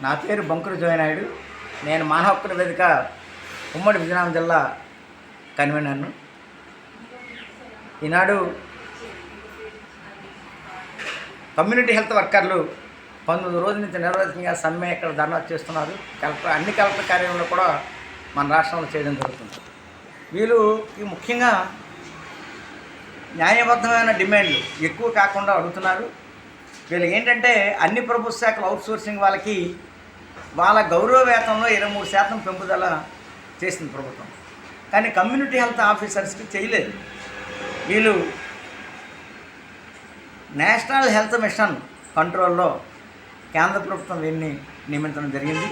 నా పేరు బంకురు జోయనాయుడు. నేను మానవ హక్కుల వేదిక ఉమ్మడి విజయనగరం జిల్లా కన్వీనర్ను. ఈనాడు కమ్యూనిటీ హెల్త్ వర్కర్లు 19 రోజుల నుంచి నిర్వహితంగా సమ్మె ఇక్కడ ధర్నా చేస్తున్నారు. అన్ని కలెక్టర్ కార్యాలయంలో కూడా మన రాష్ట్రంలో చేయడం జరుగుతుంది. వీళ్ళు ముఖ్యంగా న్యాయబద్ధమైన డిమాండ్లు ఎక్కువ కాకుండా అడుగుతున్నారు. వీళ్ళు ఏంటంటే అన్ని ప్రభుత్వ శాఖల అవుట్సోర్సింగ్ వాళ్ళకి వాళ్ళ గౌరవ వేతనంలో 23% పెంపుదల చేసింది ప్రభుత్వం. కానీ కమ్యూనిటీ హెల్త్ ఆఫీసర్స్కి చేయలేదు. వీళ్ళు నేషనల్ హెల్త్ మిషన్ కంట్రోల్లో కేంద్ర ప్రభుత్వం వీరిని నియమించడం జరిగింది.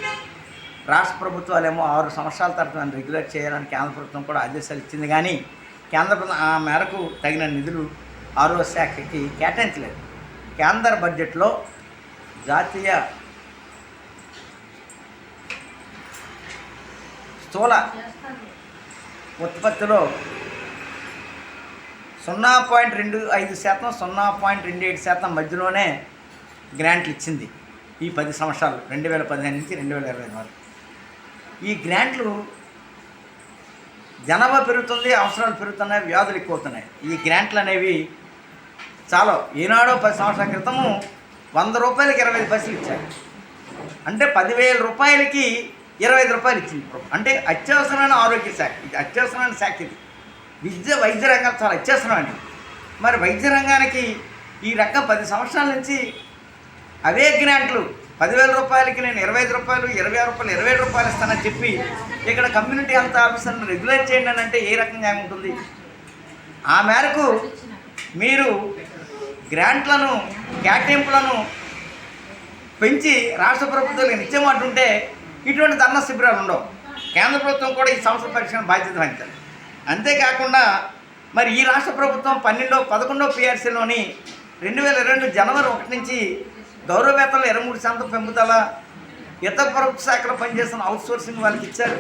రాష్ట్ర ప్రభుత్వాలేమో 6 సంవత్సరాల తర్వాత రెగ్యులేట్ చేయాలని కేంద్ర ప్రభుత్వం కూడా ఆదేశాలు ఇచ్చింది. కానీ కేంద్ర ప్రభుత్వం ఆ మేరకు తగిన నిధులు ఆరోగ్య శాఖకి కేటాయించలేదు. కేంద్ర బడ్జెట్లో జాతీయ స్థూల ఉత్పత్తిలో 0.25%, 0.27% మధ్యలోనే గ్రాంట్లు ఇచ్చింది ఈ 10 సంవత్సరాలు 2015 నుంచి 2020 వరకు. ఈ గ్రాంట్లు జనాభా పెరుగుతుంది, అవసరాలు పెరుగుతున్నాయి, వ్యాధులు ఎక్కువ అవుతున్నాయి. ఈ గ్రాంట్లు అనేవి చాలా ఈనాడో 10 సంవత్సరాల క్రితము 100 రూపాయలకి 25 పైసలు ఇచ్చారు. అంటే 10,000 రూపాయలకి 25 రూపాయలు ఇచ్చింది. అంటే అత్యవసరమైన ఆరోగ్య శాఖ, ఇది అత్యవసరమైన శాఖ. ఇది వైద్య రంగం చాలా అత్యవసరమైనది. మరి వైద్య రంగానికి ఈ రకం 10 సంవత్సరాల నుంచి అవే గ్రాంట్లు 10,000 రూపాయలకి నేను 25 రూపాయలు, 26 రూపాయలు, 27 రూపాయలు ఇస్తానని చెప్పి ఇక్కడ కమ్యూనిటీ హెల్త్ ఆఫీసర్ని రెగ్యులేట్ చేయండి అని అంటే ఏ రకంగా ఉంటుంది? ఆ మేరకు మీరు గ్రాంట్లను కేటాయింపులను పెంచి రాష్ట్ర ప్రభుత్వాలకు నిత్యం అంటుంటే ఇటువంటి ధర్నా శిబిరాలు ఉండవు. కేంద్ర ప్రభుత్వం కూడా ఈ సంవత్సర పరీక్షను బాధ్యత వహించాలి. అంతేకాకుండా మరి ఈ రాష్ట్ర ప్రభుత్వం 11వ పిఆర్సీలోని 2022 జనవరి 1 నుంచి గౌరవ వేతనంలో 23% పెంపుదల, ఇతర ప్రభుత్వ శాఖలో పనిచేస్తున్న అవుట్సోర్సింగ్ వాళ్ళకి ఇచ్చారు.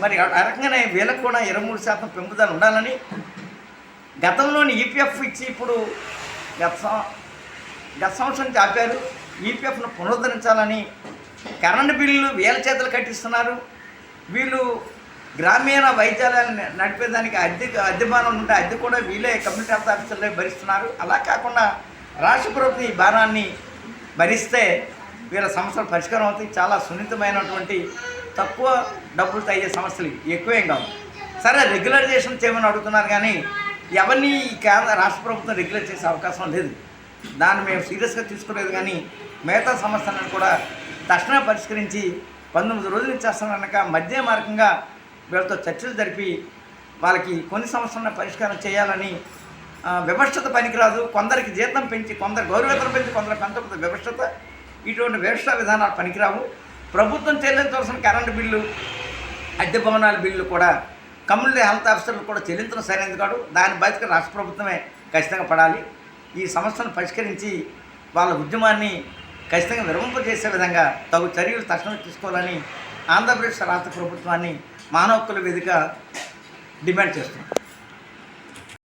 మరి ఆ రకంగానే వీళ్ళకు కూడా 23% పెంపుదల ఉండాలని గతంలోని ఈపీఎఫ్ ఇచ్చి ఇప్పుడు గత సంవత్సరం నుంచి ఆపారు. ఈపీఎఫ్ను పునరుద్ధరించాలని కరెంటు బిల్లులు వేల చేతులు కట్టిస్తున్నారు. వీళ్ళు గ్రామీణ వైద్యాలయాన్ని నడిపేదానికి అద్దె భారం ఉంటే అద్దె కూడా వీళ్ళే కమ్యూనిటీ హెల్త్ ఆఫీసర్లే భరిస్తున్నారు. అలా కాకుండా రాష్ట్ర ప్రభుత్వం ఈ భారాన్ని భరిస్తే వీళ్ళ సమస్యలు పరిష్కారం అవుతాయి. చాలా సున్నితమైనటువంటి తక్కువ డబ్బులతో అయ్యే సమస్యలు ఎక్కువేం కావు. సరే రెగ్యులరైజేషన్ చేయమని అడుగుతున్నారు, కానీ ఎవరిని కేంద్ర రాష్ట్ర ప్రభుత్వం రెగ్యులేట్ చేసే అవకాశం లేదు. దాన్ని మేము సీరియస్గా తీసుకోలేదు. కానీ మిగతా సమస్యలను కూడా తక్షణమే పరిష్కరించి 19 రోజులు ఇచ్చేస్తానక మధ్య మార్గంగా వీళ్ళతో చర్చలు జరిపి వాళ్ళకి కొన్ని సమస్యలను పరిష్కారం చేయాలని. వివక్షత పనికిరాదు. కొందరికి జీతం పెంచి, కొందరు గౌరవేతనం పెంచి, కొందరు పెంచకపోతే వివక్షత, ఇటువంటి వ్యవస్థ విధానాలు పనికిరావు. ప్రభుత్వం చెల్లించవలసిన కరెంటు బిల్లు, అద్దె భవనాల బిల్లు కూడా కమ్యూనిటీ హెల్త్ ఆఫీసర్లు కూడా చెల్లించడం సరైనది కాదు. దాని బాధ్యత రాష్ట్ర ప్రభుత్వమే ఖచ్చితంగా పడాలి. ఈ సమస్యను పరిష్కరించి వాళ్ళ ఉద్యమాన్ని ఖచ్చితంగా విరమింపజేసే విధంగా తగు చర్యలు తక్షణం తీసుకోవాలని ఆంధ్రప్రదేశ్ రాష్ట్ర ప్రభుత్వాన్ని మానవ హక్కుల వేదిక డిమాండ్ చేస్తుంది.